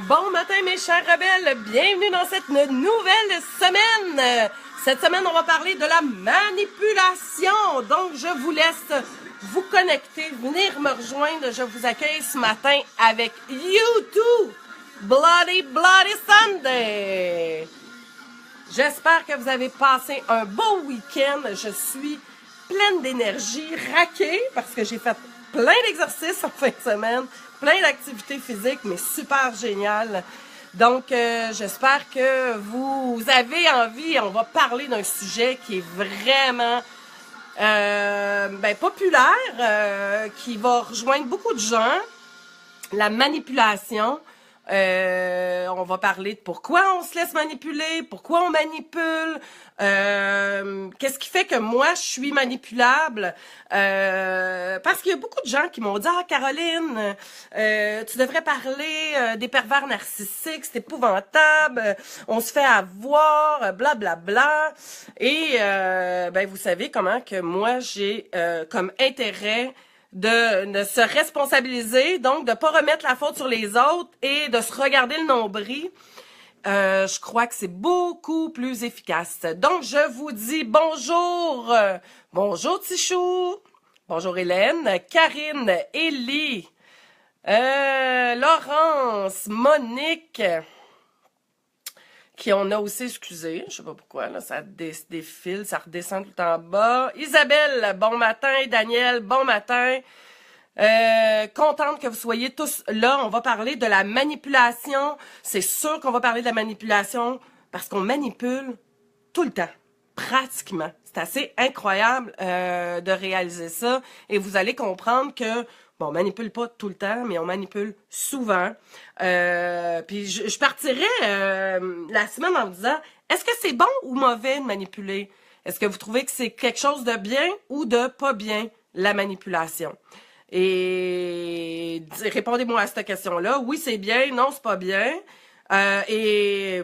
Bon matin mes chers rebelles, bienvenue dans cette nouvelle semaine. Cette semaine, on va parler de la manipulation. Donc, je vous laisse vous connecter, venir me rejoindre. Je vous accueille ce matin avec YouTube Bloody Sunday. J'espère que vous avez passé un beau week-end. Je suis pleine d'énergie, raquée, parce que j'ai fait plein d'exercices en fin de semaine, plein d'activités physiques, mais super géniales. Donc, j'espère que vous avez envie. On va parler d'un sujet qui est vraiment populaire, qui va rejoindre beaucoup de gens, la manipulation. On va parler de pourquoi on se laisse manipuler, pourquoi on manipule, qu'est-ce qui fait que moi je suis manipulable, parce qu'il y a beaucoup de gens qui m'ont dit « Ah Caroline, tu devrais parler des pervers narcissiques, c'est épouvantable, on se fait avoir, blablabla. Bla, bla. » Et vous savez comment que moi j'ai comme intérêt de se responsabiliser, donc de pas remettre la faute sur les autres et de se regarder le nombril. Je crois que c'est beaucoup plus efficace. Donc, je vous dis bonjour. Bonjour Tichou. Bonjour Hélène, Karine, Élie, Laurence, Monique, qui on a aussi excusé, je sais pas pourquoi, là, ça défile, ça redescend tout en bas. Isabelle, bon matin. Daniel, bon matin. Contente que vous soyez tous là. On va parler de la manipulation. C'est sûr qu'on va parler de la manipulation parce qu'on manipule tout le temps, pratiquement. C'est assez incroyable de réaliser ça. Et vous allez comprendre que bon, on manipule pas tout le temps, mais on manipule souvent. Puis je partirais la semaine en vous disant, est-ce que c'est bon ou mauvais de manipuler? Est-ce que vous trouvez que c'est quelque chose de bien ou de pas bien, la manipulation? Et répondez-moi à cette question-là. Oui, c'est bien. Non, c'est pas bien. Et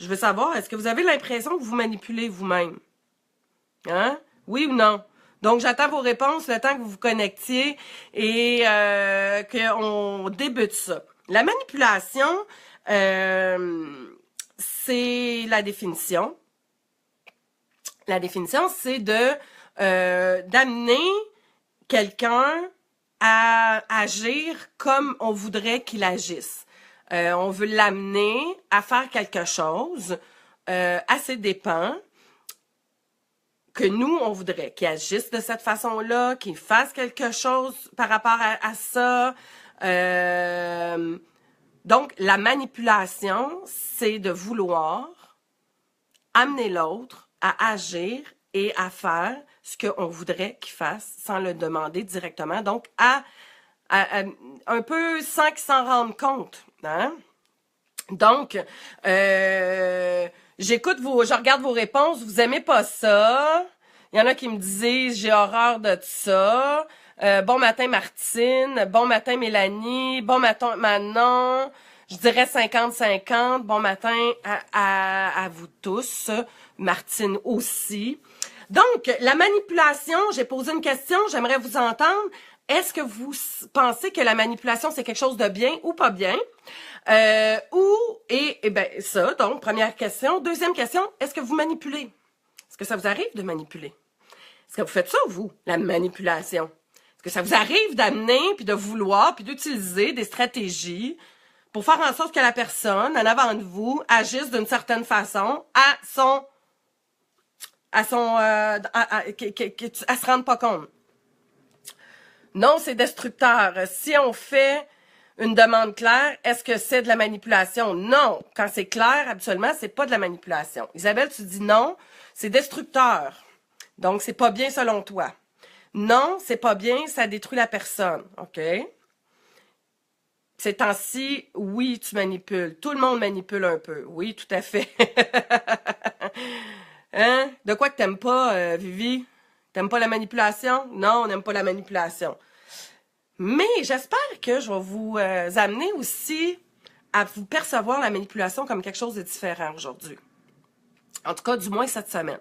je veux savoir, est-ce que vous avez l'impression que vous manipulez vous-même? Hein? Oui ou non? Donc, j'attends vos réponses le temps que vous vous connectiez et qu'on débute ça. La manipulation, c'est la définition. La définition, c'est d'amener quelqu'un à agir comme on voudrait qu'il agisse. On veut l'amener à faire quelque chose à ses dépens que nous, on voudrait qu'il agisse de cette façon-là, qu'il fasse quelque chose par rapport à ça. Donc, la manipulation, c'est de vouloir amener l'autre à agir et à faire ce qu'on voudrait qu'il fasse sans le demander directement. Donc, un peu sans qu'il s'en rende compte. Hein? Donc, je regarde vos réponses. Vous aimez pas ça? Il y en a qui me disent, j'ai horreur de ça. Bon matin Martine. Bon matin Mélanie. Bon matin Manon. Je dirais 50-50. Bon matin à vous tous. Martine aussi. Donc, la manipulation, j'ai posé une question, j'aimerais vous entendre. Est-ce que vous pensez que la manipulation, c'est quelque chose de bien ou pas bien? Ça, donc, première question. Deuxième question, est-ce que vous manipulez? Est-ce que ça vous arrive de manipuler? Est-ce que vous faites ça, vous, la manipulation? Est-ce que ça vous arrive d'amener, puis de vouloir, puis d'utiliser des stratégies pour faire en sorte que la personne, en avant de vous, agisse d'une certaine façon elle se rende pas compte? Non, c'est destructeur. Si on fait une demande claire, est-ce que c'est de la manipulation? Non. Quand c'est clair, absolument, c'est pas de la manipulation. Isabelle, tu dis non, c'est destructeur. Donc, c'est pas bien selon toi. Non, c'est pas bien, ça détruit la personne. OK? Ces temps-ci, oui, tu manipules. Tout le monde manipule un peu. Oui, tout à fait. Hein? De quoi que t'aimes pas, Vivi? T'aimes pas la manipulation? Non, on n'aime pas la manipulation. Mais j'espère que je vais vous amener aussi à vous percevoir la manipulation comme quelque chose de différent aujourd'hui. En tout cas, du moins cette semaine.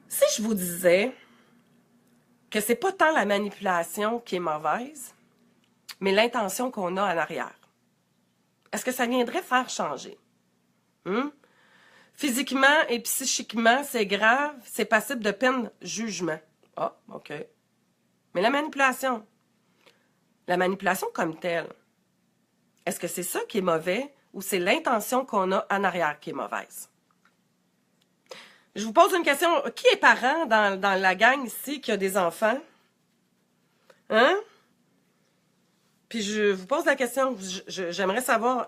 Si je vous disais que c'est pas tant la manipulation qui est mauvaise, mais l'intention qu'on a en arrière. Est-ce que ça viendrait faire changer? Physiquement et psychiquement, c'est grave, c'est passible de peine jugement. Ah, OK. Mais la manipulation comme telle, est-ce que c'est ça qui est mauvais ou c'est l'intention qu'on a en arrière qui est mauvaise? Je vous pose une question. Qui est parent dans la gang ici qui a des enfants? Hein? Puis je vous pose la question, j'aimerais savoir,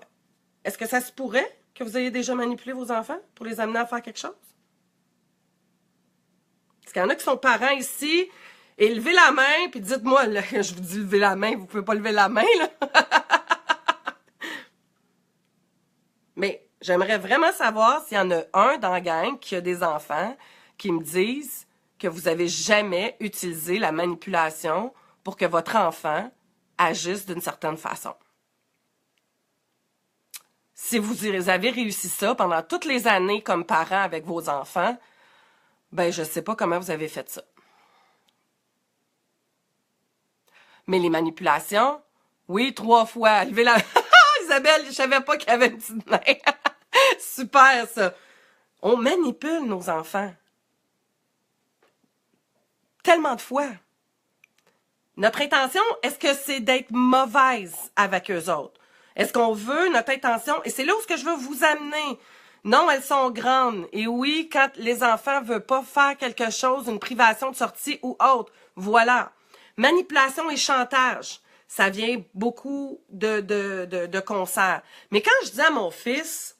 est-ce que ça se pourrait que vous ayez déjà manipulé vos enfants pour les amener à faire quelque chose? Est-ce qu'il y en a qui sont parents ici? Et levez la main, puis dites-moi, là, je vous dis lever la main, vous pouvez pas lever la main, là. Mais j'aimerais vraiment savoir s'il y en a un dans la gang qui a des enfants qui me disent que vous avez jamais utilisé la manipulation pour que votre enfant agisse d'une certaine façon. Si vous avez réussi ça pendant toutes les années comme parent avec vos enfants, ben je sais pas comment vous avez fait ça. Mais les manipulations, oui, 3 fois. Levez la... Isabelle, je savais pas qu'il y avait une petite main. Super, ça. On manipule nos enfants. Tellement de fois. Notre intention, est-ce que c'est d'être mauvaise avec eux autres? Est-ce qu'on veut notre intention? Et c'est là où je veux vous amener. Non, elles sont grandes. Et oui, quand les enfants ne veulent pas faire quelque chose, une privation de sortie ou autre, voilà. Manipulation et chantage, ça vient beaucoup de concerts. Mais quand je dis à mon fils,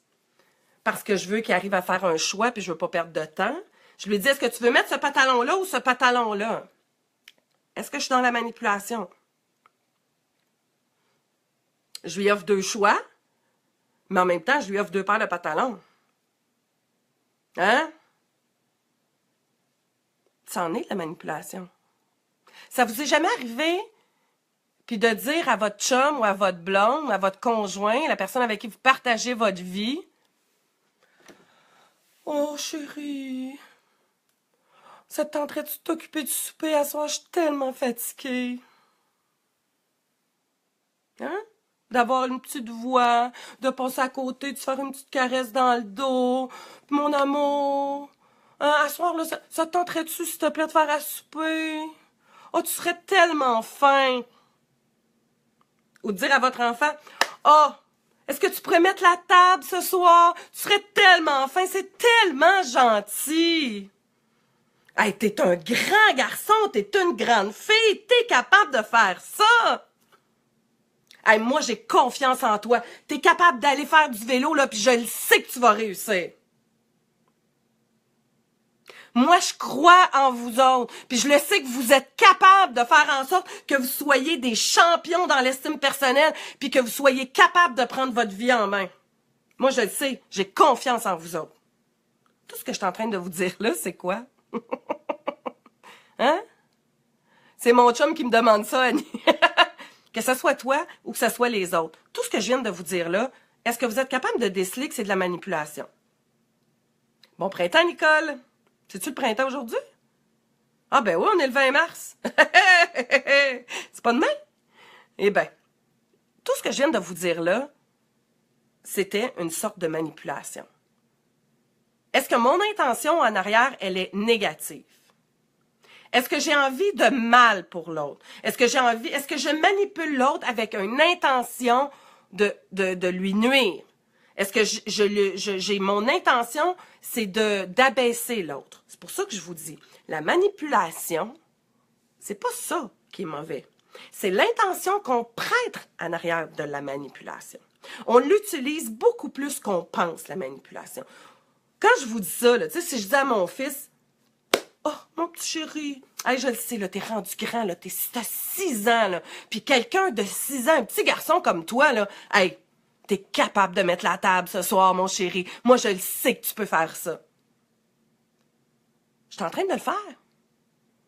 parce que je veux qu'il arrive à faire un choix puis je veux pas perdre de temps, je lui dis, est-ce que tu veux mettre ce pantalon-là ou ce pantalon-là? Est-ce que je suis dans la manipulation? Je lui offre 2 choix, mais en même temps, je lui offre 2 paires de pantalons. Hein? Ça en est de la manipulation. Ça vous est jamais arrivé, puis de dire à votre chum ou à votre blonde ou à votre conjoint, la personne avec qui vous partagez votre vie, « Oh, chérie, ça te tenterait-tu de t'occuper du souper à soir? Je suis tellement fatiguée. » Hein? D'avoir une petite voix, de passer à côté, de se faire une petite caresse dans le dos. « Mon amour, hein, à soir, là, ça te tenterait-tu, s'il te plaît, de faire à souper? Oh, tu serais tellement fin. » Ou de dire à votre enfant, « Oh, est-ce que tu pourrais mettre la table ce soir? Tu serais tellement fin, c'est tellement gentil. » Hey, t'es un grand garçon, t'es une grande fille, t'es capable de faire ça. Hey, moi, j'ai confiance en toi. T'es capable d'aller faire du vélo, là, puis je le sais que tu vas réussir. Moi, je crois en vous autres, puis je le sais que vous êtes capables de faire en sorte que vous soyez des champions dans l'estime personnelle, puis que vous soyez capables de prendre votre vie en main. Moi, je le sais, j'ai confiance en vous autres. Tout ce que je suis en train de vous dire là, c'est quoi? Hein? C'est mon chum qui me demande ça, Annie. Que ce soit toi ou que ce soit les autres. Tout ce que je viens de vous dire là, est-ce que vous êtes capable de déceler que c'est de la manipulation? Bon printemps, Nicole! C'est-tu le printemps aujourd'hui? Ah ben oui, on est le 20 mars. C'est pas demain? Eh bien, tout ce que je viens de vous dire là, c'était une sorte de manipulation. Est-ce que mon intention en arrière, elle est négative? Est-ce que j'ai envie de mal pour l'autre? Est-ce que je manipule l'autre avec une intention de lui nuire? Est-ce que j'ai mon intention, c'est d'abaisser l'autre? C'est pour ça que je vous dis, la manipulation, c'est pas ça qui est mauvais. C'est l'intention qu'on prête en arrière de la manipulation. On l'utilise beaucoup plus qu'on pense, la manipulation. Quand je vous dis ça, là, si je dis à mon fils, « Oh, mon petit chéri, hey, je le sais, là, t'es rendu grand, là, t'as 6 ans, là, puis quelqu'un de 6 ans, un petit garçon comme toi, là, hey, t'es capable de mettre la table ce soir, mon chéri. Moi, je le sais que tu peux faire ça. » Je suis en train de le faire.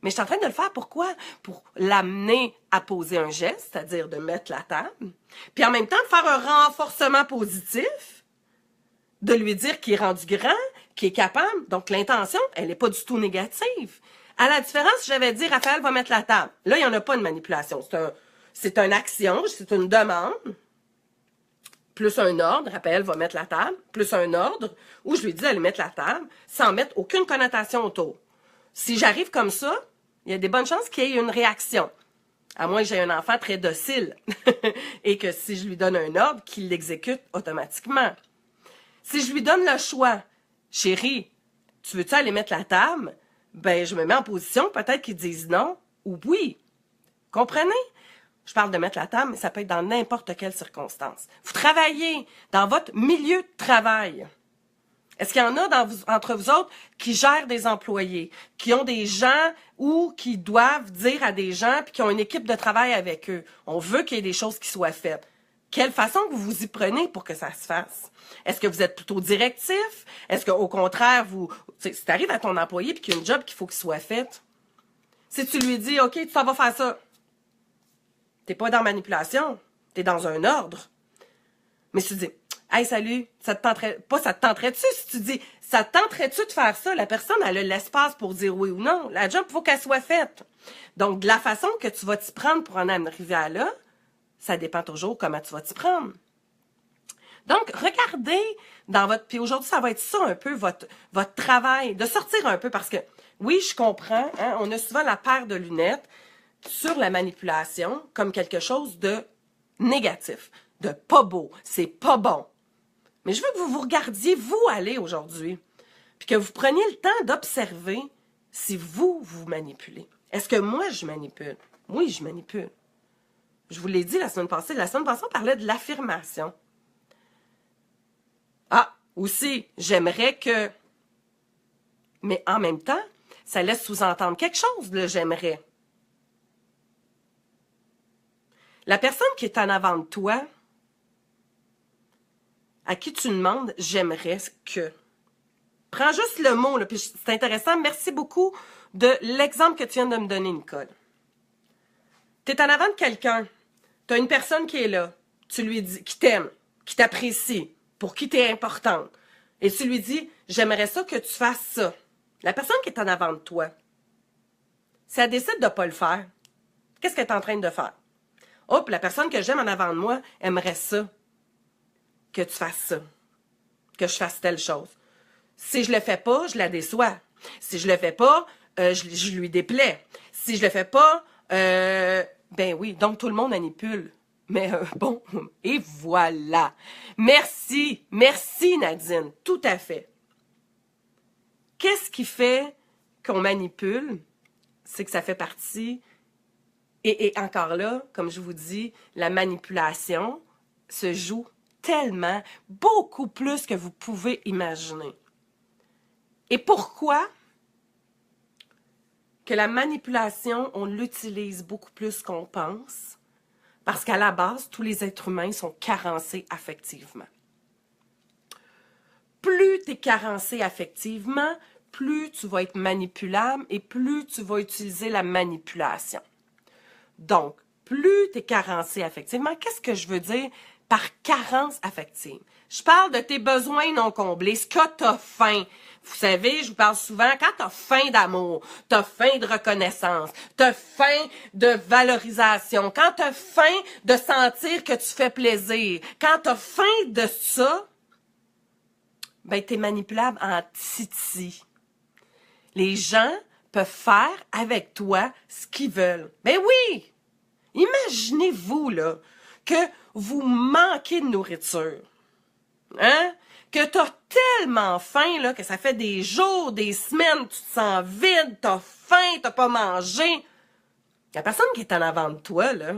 Mais je suis en train de le faire pourquoi? Pour l'amener à poser un geste, c'est-à-dire de mettre la table, puis en même temps de faire un renforcement positif, de lui dire qu'il est rendu grand, qu'il est capable. Donc, l'intention, elle n'est pas du tout négative. À la différence, si j'avais dit, Raphaël va mettre la table. Là, il n'y en a pas de manipulation. C'est une action, c'est une demande. plus un ordre, rappelle, va mettre la table, plus un ordre, ou je lui dis d'aller mettre la table, sans mettre aucune connotation autour. Si j'arrive comme ça, il y a des bonnes chances qu'il y ait une réaction. À moins que j'ai un enfant très docile et que si je lui donne un ordre, qu'il l'exécute automatiquement. Si je lui donne le choix, chérie, tu veux-tu aller mettre la table? Ben, je me mets en position, peut-être qu'ils disent non ou oui. Comprenez? Je parle de mettre la table, mais ça peut être dans n'importe quelle circonstance. Vous travaillez dans votre milieu de travail. Est-ce qu'il y en a entre vous autres qui gèrent des employés, qui ont des gens ou qui doivent dire à des gens puis qui ont une équipe de travail avec eux? On veut qu'il y ait des choses qui soient faites. Quelle façon que vous vous y prenez pour que ça se fasse? Est-ce que vous êtes plutôt directif? Est-ce qu'au contraire, si tu arrives à ton employé puis qu'il y a une job qu'il faut qu'il soit faite, si tu lui dis, OK, tu t'en vas faire ça, t'es pas dans manipulation, t'es dans un ordre. Mais si tu dis, hey, salut, ça te tenterait-tu? Si tu dis, ça te tenterait-tu de faire ça? La personne, elle a l'espace pour dire oui ou non. La job, il faut qu'elle soit faite. Donc, de la façon que tu vas t'y prendre pour en arriver à là, ça dépend toujours comment tu vas t'y prendre. Donc, regardez dans votre... Puis aujourd'hui, ça va être ça un peu, votre travail, de sortir un peu, parce que, oui, je comprends, hein, on a souvent la paire de lunettes sur la manipulation comme quelque chose de négatif, de pas beau, c'est pas bon. Mais je veux que vous vous regardiez, vous, aller aujourd'hui, puis que vous preniez le temps d'observer si vous manipulez. Est-ce que moi, je manipule? Oui, je manipule. Je vous l'ai dit la semaine passée. La semaine passée, on parlait de l'affirmation. Ah, aussi, j'aimerais que... Mais en même temps, ça laisse sous-entendre quelque chose, le j'aimerais. La personne qui est en avant de toi, à qui tu demandes « j'aimerais que ». Prends juste le mot, là, puis c'est intéressant. Merci beaucoup de l'exemple que tu viens de me donner, Nicole. Tu es en avant de quelqu'un, tu as une personne qui est là, tu lui dis, qui t'aime, qui t'apprécie, pour qui tu es importante, et tu lui dis « j'aimerais ça que tu fasses ça ». La personne qui est en avant de toi, si elle décide de ne pas le faire, qu'est-ce qu'elle est en train de faire? Oh, la personne que j'aime en avant de moi aimerait ça, que tu fasses ça, que je fasse telle chose. Si je le fais pas, je la déçois. Si je le fais pas, je lui déplais. Si je le fais pas, ben oui, donc tout le monde manipule. Mais bon, et voilà. Merci Nadine, tout à fait. Qu'est-ce qui fait qu'on manipule? C'est que ça fait partie, et encore là, comme je vous dis, la manipulation se joue tellement, beaucoup plus que vous pouvez imaginer. Et pourquoi que la manipulation, on l'utilise beaucoup plus qu'on pense? Parce qu'à la base, tous les êtres humains sont carencés affectivement. Plus tu es carencé affectivement, plus tu vas être manipulable et plus tu vas utiliser la manipulation. Donc, plus tu es carencé affectivement, qu'est-ce que je veux dire par carence affective? Je parle de tes besoins non comblés, ce que tu as faim. Vous savez, je vous parle souvent, quand tu as faim d'amour, tu as faim de reconnaissance, tu as faim de valorisation, quand tu as faim de sentir que tu fais plaisir, quand tu as faim de ça, ben tu es manipulable en titi. Les gens peuvent faire avec toi ce qu'ils veulent. Ben oui! Imaginez-vous, là, que vous manquez de nourriture. Hein? Que tu as tellement faim, là, que ça fait des jours, des semaines, tu te sens vide, tu as faim, tu n'as pas mangé. La personne qui est en avant de toi, là,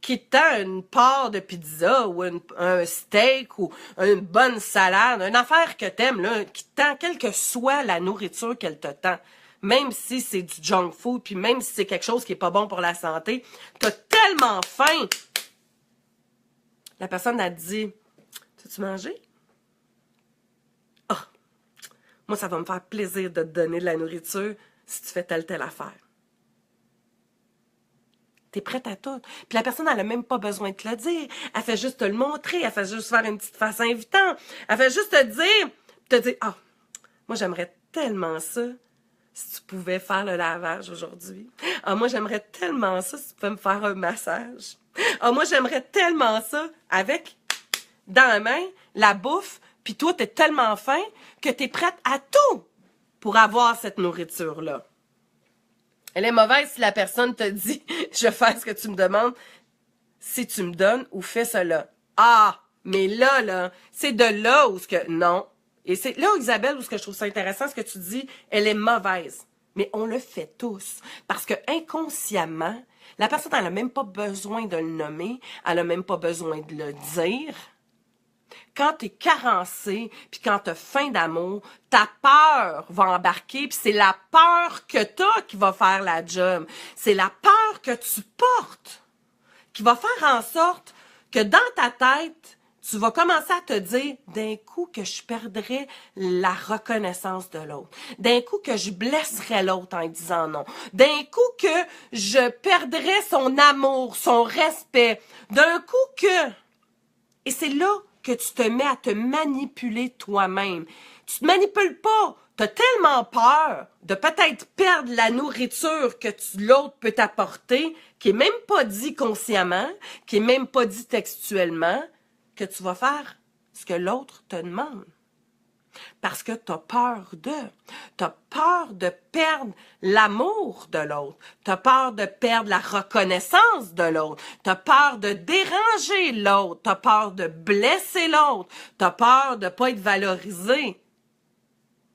qui te tend une part de pizza ou un steak ou une bonne salade, une affaire que t'aimes, là, qui te tend quelle que soit la nourriture qu'elle te tend, même si c'est du junk food, puis même si c'est quelque chose qui est pas bon pour la santé, t'as tellement faim. La personne a dit, tu mangé? Ah, moi ça va me faire plaisir de te donner de la nourriture si tu fais telle affaire. T'es prête à tout. Puis la personne, elle a même pas besoin de te le dire. Elle fait juste te le montrer. Elle fait juste faire une petite face invitante. Elle fait juste te dire, ah, moi j'aimerais tellement ça si tu pouvais faire le lavage aujourd'hui. Ah, moi j'aimerais tellement ça si tu pouvais me faire un massage. Ah, moi j'aimerais tellement ça avec dans la main, la bouffe, puis toi, t'es tellement faim que t'es prête à tout pour avoir cette nourriture-là. Elle est mauvaise si la personne te dit « Je fais ce que tu me demandes si tu me donnes ou fais cela. » Ah! Mais là, c'est de là où ce que... Non. Et c'est là, Isabelle, où ce que je trouve ça intéressant, ce que tu dis, elle est mauvaise. Mais on le fait tous. Parce que inconsciemment, la personne, elle n'a même pas besoin de le nommer, elle n'a même pas besoin de le dire. Quand tu es carencé, puis quand tu as faim d'amour, ta peur va embarquer, puis c'est la peur que tu as qui va faire la job. C'est la peur que tu portes qui va faire en sorte que dans ta tête, tu vas commencer à te dire d'un coup que je perdrais la reconnaissance de l'autre. D'un coup que je blesserais l'autre en disant non. D'un coup que je perdrais son amour, son respect. D'un coup que... Et c'est là que tu te mets à te manipuler toi-même. Tu te manipules pas. Tu as tellement peur de peut-être perdre la nourriture que l'autre peut t'apporter, qui est même pas dit consciemment, qui est même pas dit textuellement, que tu vas faire ce que l'autre te demande. Parce que tu as peur d'eux. Tu as peur de perdre l'amour de l'autre. Tu as peur de perdre la reconnaissance de l'autre. Tu as peur de déranger l'autre. Tu as peur de blesser l'autre. Tu as peur de ne pas être valorisé.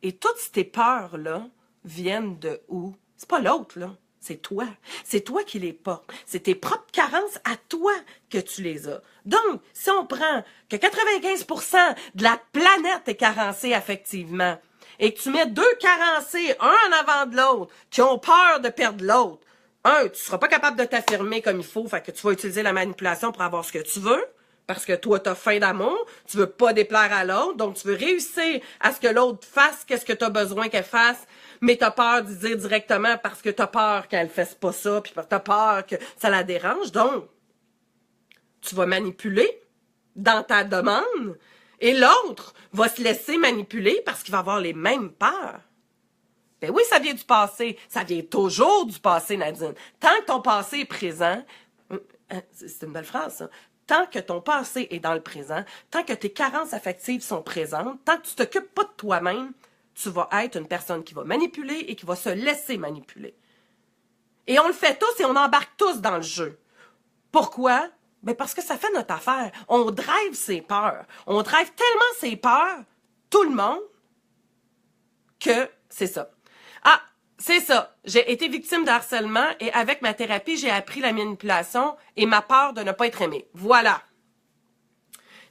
Et toutes ces peurs-là viennent de où? C'est pas l'autre, là. C'est toi. C'est toi qui les portes. C'est tes propres carences à toi que tu les as. Donc, si on prend que 95% de la planète est carencée affectivement et que tu mets deux carencés, un en avant de l'autre, qui ont peur de perdre l'autre, tu seras pas capable de t'affirmer comme il faut, fait que tu vas utiliser la manipulation pour avoir ce que tu veux, parce que toi, tu as faim d'amour, tu veux pas déplaire à l'autre, donc tu veux réussir à ce que l'autre fasse qu'est-ce que tu as besoin qu'elle fasse, mais tu as peur de dire directement parce que tu as peur qu'elle fasse pas ça, puis tu as peur que ça la dérange. Donc, tu vas manipuler dans ta demande et l'autre va se laisser manipuler parce qu'il va avoir les mêmes peurs. Ben oui, ça vient du passé. Ça vient toujours du passé, Nadine. Tant que ton passé est présent, c'est une belle phrase, ça. Tant que ton passé est dans le présent, tant que tes carences affectives sont présentes, tant que tu t'occupes pas de toi-même, tu vas être une personne qui va manipuler et qui va se laisser manipuler. Et on le fait tous et on embarque tous dans le jeu. Pourquoi? Ben parce que ça fait notre affaire. On drive ses peurs. On drive tellement ses peurs, tout le monde, que c'est ça. Ah, c'est ça. J'ai été victime de harcèlement et avec ma thérapie, j'ai appris la manipulation et ma peur de ne pas être aimée. Voilà.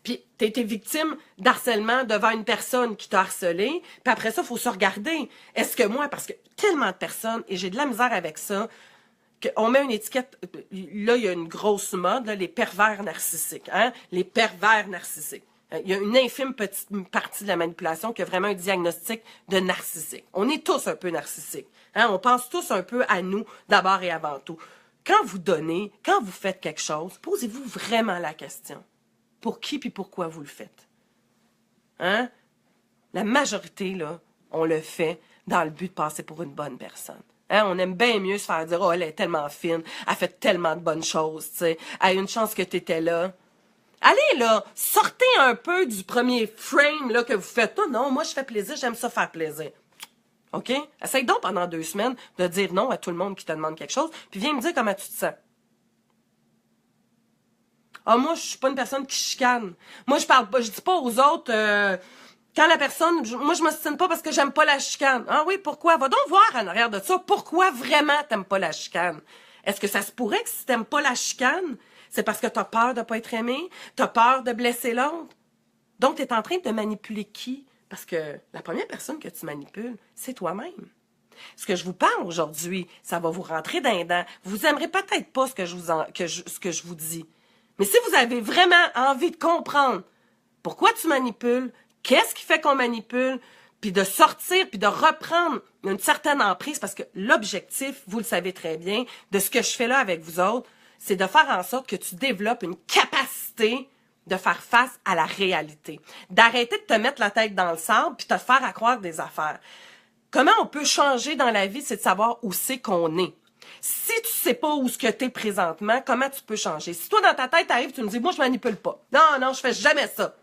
Puis, t'as été victime d'harcèlement devant une personne qui t'a harcelé, puis après ça, il faut se regarder. Est-ce que moi, parce que tellement de personnes, et j'ai de la misère avec ça, qu'on met une étiquette, là, il y a une grosse mode, là, les pervers narcissiques, hein? Les pervers narcissiques. Il y a une infime petite partie de la manipulation qui a vraiment un diagnostic de narcissique. On est tous un peu narcissiques. Hein? On pense tous un peu à nous, d'abord et avant tout. Quand vous donnez, quand vous faites quelque chose, posez-vous vraiment la question. Pour qui puis pourquoi vous le faites? Hein? La majorité, là, on le fait dans le but de passer pour une bonne personne. Hein? On aime bien mieux se faire dire « Oh, elle est tellement fine, elle fait tellement de bonnes choses, tu sais. Elle a une chance que tu étais là. » Allez, là, sortez un peu du premier frame là, que vous faites. Oh, non, moi, je fais plaisir, j'aime ça faire plaisir. OK? Essaye donc pendant 2 semaines de dire non à tout le monde qui te demande quelque chose, puis viens me dire comment tu te sens. Ah, moi, je suis pas une personne qui chicane. Moi, je dis pas aux autres, quand la personne, moi, je me soutiens pas parce que j'aime pas la chicane. Ah oui, pourquoi? Va donc voir en arrière de ça. Pourquoi vraiment t'aimes pas la chicane? Est-ce que ça se pourrait que si t'aimes pas la chicane, c'est parce que t'as peur de pas être aimé? T'as peur de blesser l'autre? Donc, t'es en train de manipuler qui? Parce que la première personne que tu manipules, c'est toi-même. Ce que je vous parle aujourd'hui, ça va vous rentrer dans les dents. Vous aimerez peut-être pas ce que je vous dis. Mais si vous avez vraiment envie de comprendre pourquoi tu manipules, qu'est-ce qui fait qu'on manipule, puis de sortir, puis de reprendre une certaine emprise, parce que l'objectif, vous le savez très bien, de ce que je fais là avec vous autres, c'est de faire en sorte que tu développes une capacité de faire face à la réalité. D'arrêter de te mettre la tête dans le sable, puis de te faire accroire des affaires. Comment on peut changer dans la vie, c'est de savoir où c'est qu'on est. Si tu sais pas où ce que t'es présentement, comment tu peux changer? Si toi, dans ta tête, t'arrives, tu me dis, moi, je manipule pas. Non, je fais jamais ça.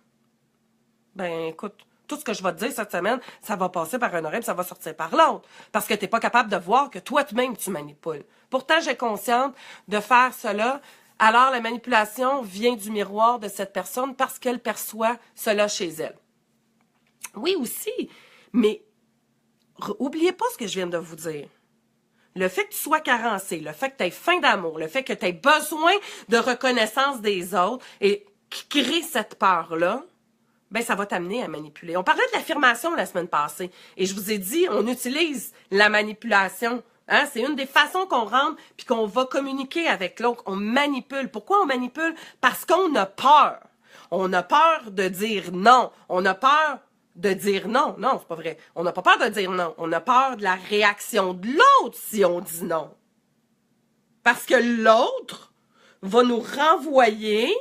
Ben, écoute, tout ce que je vais te dire cette semaine, ça va passer par un oreille, ça va sortir par l'autre. Parce que t'es pas capable de voir que toi-même, tu manipules. Pourtant, j'ai conscience de faire cela. Alors, la manipulation vient du miroir de cette personne parce qu'elle perçoit cela chez elle. Oui, aussi, mais oubliez pas ce que je viens de vous dire. Le fait que tu sois carencé, le fait que tu aies faim d'amour, le fait que tu aies besoin de reconnaissance des autres et qui crée cette peur-là, ben ça va t'amener à manipuler. On parlait de l'affirmation la semaine passée et je vous ai dit, on utilise la manipulation. Hein? C'est une des façons qu'on rentre puis qu'on va communiquer avec l'autre. On manipule. Pourquoi on manipule? Parce qu'on a peur. On a peur de dire non. On a peur de dire non. Non, c'est pas vrai. On n'a pas peur de dire non. On a peur de la réaction de l'autre si on dit non. Parce que l'autre va nous renvoyer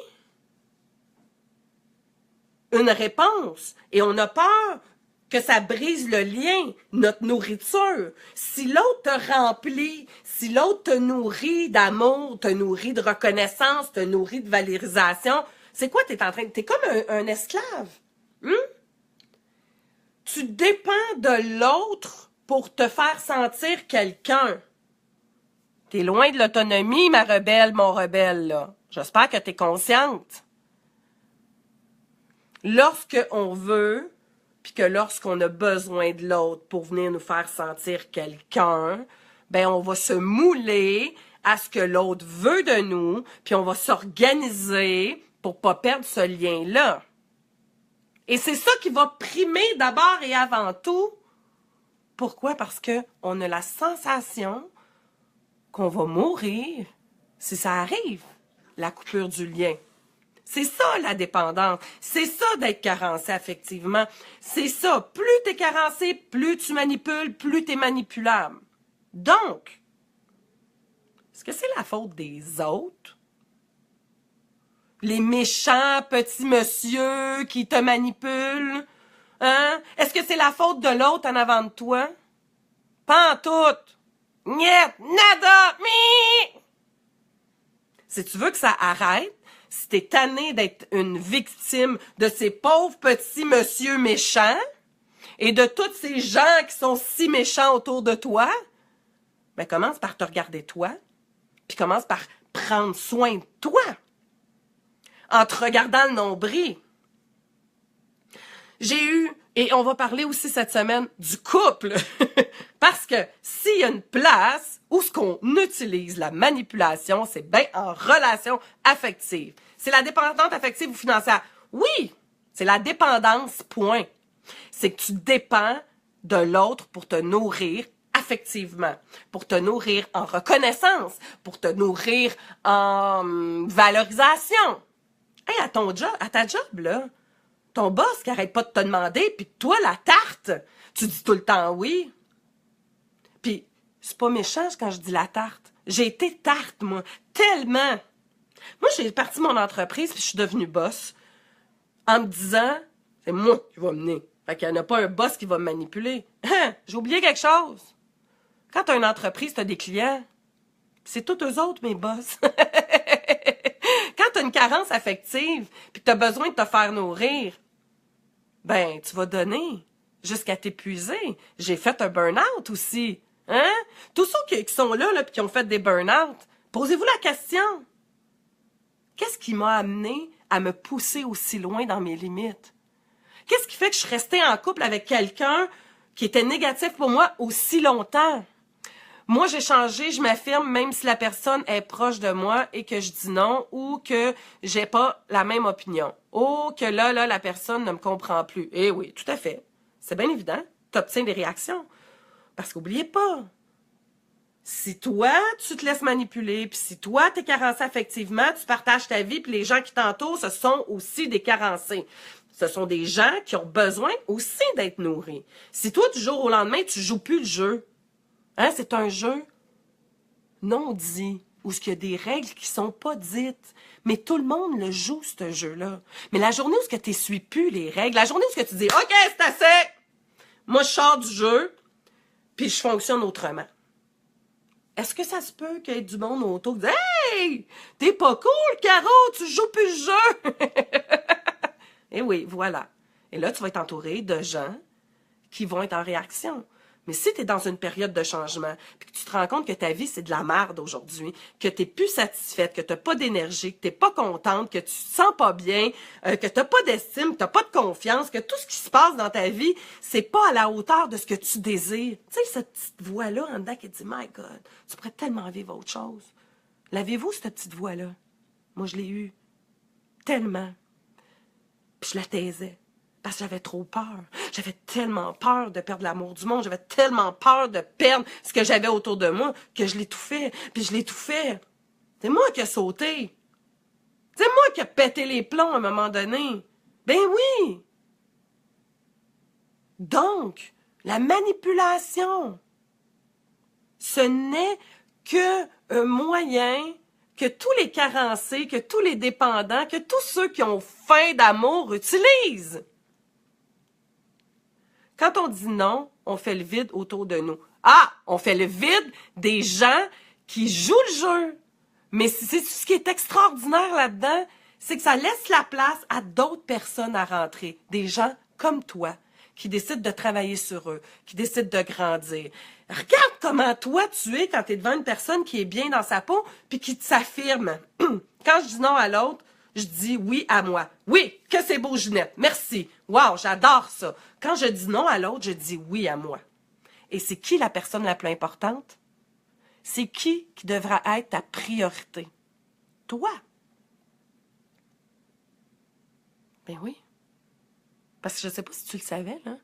une réponse. Et on a peur que ça brise le lien, notre nourriture. Si l'autre te remplit, si l'autre te nourrit d'amour, te nourrit de reconnaissance, te nourrit de valorisation, c'est quoi t'es en train de... T'es comme un esclave. Tu dépends de l'autre pour te faire sentir quelqu'un. T'es loin de l'autonomie, ma rebelle, mon rebelle, là. J'espère que t'es consciente. Lorsque on veut, puis que lorsqu'on a besoin de l'autre pour venir nous faire sentir quelqu'un, ben on va se mouler à ce que l'autre veut de nous, puis on va s'organiser pour pas perdre ce lien-là. Et c'est ça qui va primer d'abord et avant tout. Pourquoi? Parce que on a la sensation qu'on va mourir si ça arrive, la coupure du lien. C'est ça, la dépendance. C'est ça d'être carencé affectivement. C'est ça. Plus t'es carencé, plus tu manipules, plus t'es manipulable. Donc, est-ce que c'est la faute des autres? Les méchants petits monsieur qui te manipulent? Hein? Est-ce que c'est la faute de l'autre en avant de toi? Pas en tout. Niet, nada, mi! Si tu veux que ça arrête, si t'es tanné d'être une victime de ces pauvres petits monsieur méchants et de tous ces gens qui sont si méchants autour de toi, ben commence par te regarder toi, puis commence par prendre soin de toi en te regardant le nombril. J'ai eu, et on va parler aussi cette semaine du couple, parce que s'il y a une place où ce qu'on utilise la manipulation, c'est bien en relation affective. C'est la dépendance affective ou financière. Oui, c'est la dépendance, point. C'est que tu dépends de l'autre pour te nourrir affectivement, pour te nourrir en reconnaissance, pour te nourrir en valorisation. Hey, à ta job, là, ton boss qui arrête pas de te demander, puis toi, la tarte, tu dis tout le temps oui. Puis, c'est pas méchant quand je dis la tarte. J'ai été tarte, moi, tellement. Moi, j'ai parti mon entreprise, puis je suis devenue boss, en me disant, c'est moi qui va mener. Fait qu'il n'y en a pas un boss qui va me manipuler. Hein? J'ai oublié quelque chose. Quand tu as une entreprise, tu as des clients. C'est tous eux autres, mes boss. Quand tu as une carence affective, puis que tu as besoin de te faire nourrir, ben, tu vas donner jusqu'à t'épuiser. J'ai fait un burn-out aussi. Hein? Tous ceux qui sont là puis qui ont fait des burn-out, posez-vous la question. Qu'est-ce qui m'a amené à me pousser aussi loin dans mes limites? Qu'est-ce qui fait que je suis restée en couple avec quelqu'un qui était négatif pour moi aussi longtemps? Moi, j'ai changé, je m'affirme, même si la personne est proche de moi et que je dis non ou que j'ai pas la même opinion. Oh, que là, la personne ne me comprend plus. Eh oui, tout à fait. C'est bien évident. Tu obtiens des réactions. Parce qu'oubliez pas, si toi, tu te laisses manipuler, puis si toi, t'es carencé affectivement, tu partages ta vie, puis les gens qui t'entourent, ce sont aussi des carencés. Ce sont des gens qui ont besoin aussi d'être nourris. Si toi, du jour au lendemain, tu joues plus le jeu, hein, c'est un jeu non dit, où il y a des règles qui sont pas dites. Mais tout le monde le joue, ce jeu-là. Mais la journée où tu suis plus les règles, la journée où tu dis « OK, c'est assez! Moi, je sors du jeu, puis je fonctionne autrement. » Est-ce que ça se peut qu'il y ait du monde autour qui dit « Hey! T'es pas cool, Caro! Tu joues plus le jeu! » Et oui, voilà. Et là, tu vas être entouré de gens qui vont être en réaction. Mais si tu es dans une période de changement, puis que tu te rends compte que ta vie, c'est de la merde aujourd'hui, que tu n'es plus satisfaite, que tu n'as pas d'énergie, que tu n'es pas contente, que tu te sens pas bien, que tu n'as pas d'estime, que tu n'as pas de confiance, que tout ce qui se passe dans ta vie, c'est pas à la hauteur de ce que tu désires. Tu sais, cette petite voix-là en dedans qui dit « My God, tu pourrais tellement vivre autre chose. » L'avez-vous, cette petite voix-là? Moi, je l'ai eue. Tellement. Puis je la taisais. Parce que j'avais trop peur. J'avais tellement peur de perdre l'amour du monde. J'avais tellement peur de perdre ce que j'avais autour de moi que je l'étouffais. Puis je l'étouffais. C'est moi qui ai sauté. C'est moi qui ai pété les plombs à un moment donné. Ben oui. Donc, la manipulation, ce n'est que un moyen que tous les carencés, que tous les dépendants, que tous ceux qui ont faim d'amour utilisent. Quand on dit non, on fait le vide autour de nous. Ah, on fait le vide des gens qui jouent le jeu. Mais c'est ce qui est extraordinaire là-dedans, c'est que ça laisse la place à d'autres personnes à rentrer. Des gens comme toi, qui décident de travailler sur eux, qui décident de grandir. Regarde comment toi tu es quand tu es devant une personne qui est bien dans sa peau puis qui s'affirme. Quand je dis non à l'autre, je dis oui à moi. Oui, que c'est beau, Ginette. Merci. Wow, j'adore ça. Quand je dis non à l'autre, je dis oui à moi. Et c'est qui la personne la plus importante? C'est qui devra être ta priorité? Toi. Ben oui. Parce que je ne sais pas si tu le savais, là,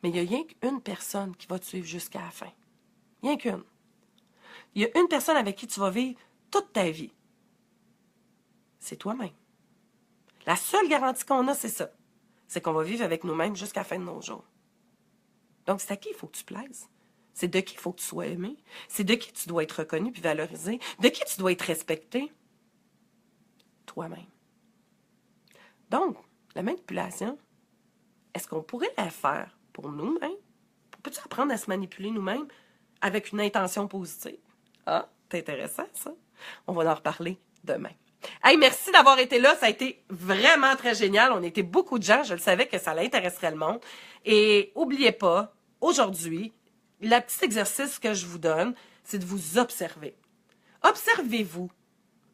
mais il y a rien qu'une personne qui va te suivre jusqu'à la fin. Rien qu'une. Il y a une personne avec qui tu vas vivre toute ta vie. C'est toi-même. La seule garantie qu'on a, c'est ça. C'est qu'on va vivre avec nous-mêmes jusqu'à la fin de nos jours. Donc, c'est à qui il faut que tu plaises. C'est de qui il faut que tu sois aimé. C'est de qui tu dois être reconnu puis valorisé. De qui tu dois être respecté. Toi-même. Donc, la manipulation, est-ce qu'on pourrait la faire pour nous-mêmes? Peux-tu apprendre à se manipuler nous-mêmes avec une intention positive? Ah, c'est intéressant, ça. On va en reparler demain. Hey, merci d'avoir été là. Ça a été vraiment très génial. On était beaucoup de gens. Je le savais que ça l'intéresserait le monde. Et oubliez pas, aujourd'hui, le petit exercice que je vous donne, c'est de vous observer. Observez-vous.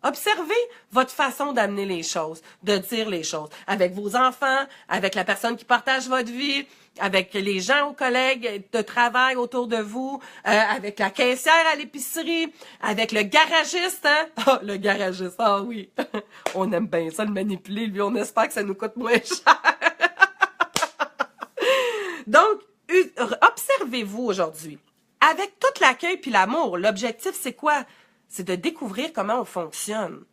Observez votre façon d'amener les choses, de dire les choses. Avec vos enfants, avec la personne qui partage votre vie, avec les gens, aux collègues de travail autour de vous, avec la caissière à l'épicerie, avec le garagiste, hein? Ah, le garagiste, ah oui. On aime bien ça, le manipuler, lui, on espère que ça nous coûte moins cher. Donc, observez-vous aujourd'hui. Avec tout l'accueil puis l'amour, l'objectif, c'est quoi? C'est de découvrir comment on fonctionne.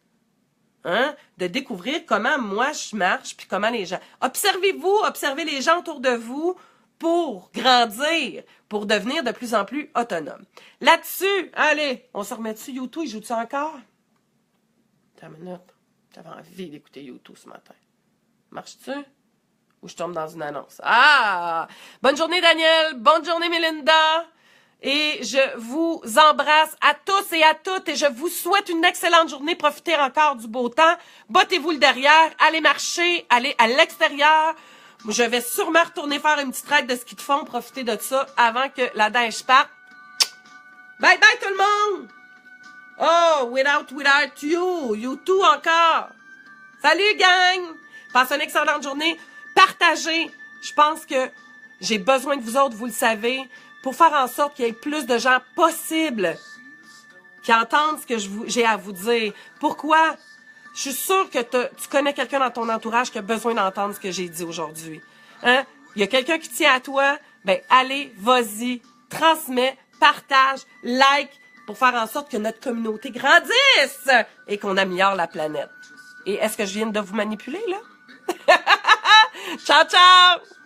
Hein? De découvrir comment moi je marche, puis comment les gens... Observez-vous, observez les gens autour de vous pour grandir, pour devenir de plus en plus autonome. Là-dessus, allez, on se remet dessus. YouTube, il joue-tu encore? Attends une minute. J'avais envie d'écouter YouTube ce matin. Marche-tu? Ou je tombe dans une annonce? Ah! Bonne journée, Daniel! Bonne journée, Melinda! Et je vous embrasse à tous et à toutes et je vous souhaite une excellente journée. Profitez encore du beau temps. Bottez-vous le derrière. Allez marcher. Allez à l'extérieur. Je vais sûrement retourner faire une petite raide de ski de fond. Profitez de ça avant que la neige parte. Bye bye tout le monde! Oh, without you. You too encore. Salut gang! Passez une excellente journée. Partagez. Je pense que j'ai besoin de vous autres, vous le savez, pour faire en sorte qu'il y ait plus de gens possibles qui entendent ce que j'ai à vous dire. Pourquoi? Je suis sûre que tu connais quelqu'un dans ton entourage qui a besoin d'entendre ce que j'ai dit aujourd'hui. Hein? Il y a quelqu'un qui tient à toi, ben allez, vas-y, transmets, partage, like, pour faire en sorte que notre communauté grandisse et qu'on améliore la planète. Et est-ce que je viens de vous manipuler, là? Ciao, ciao!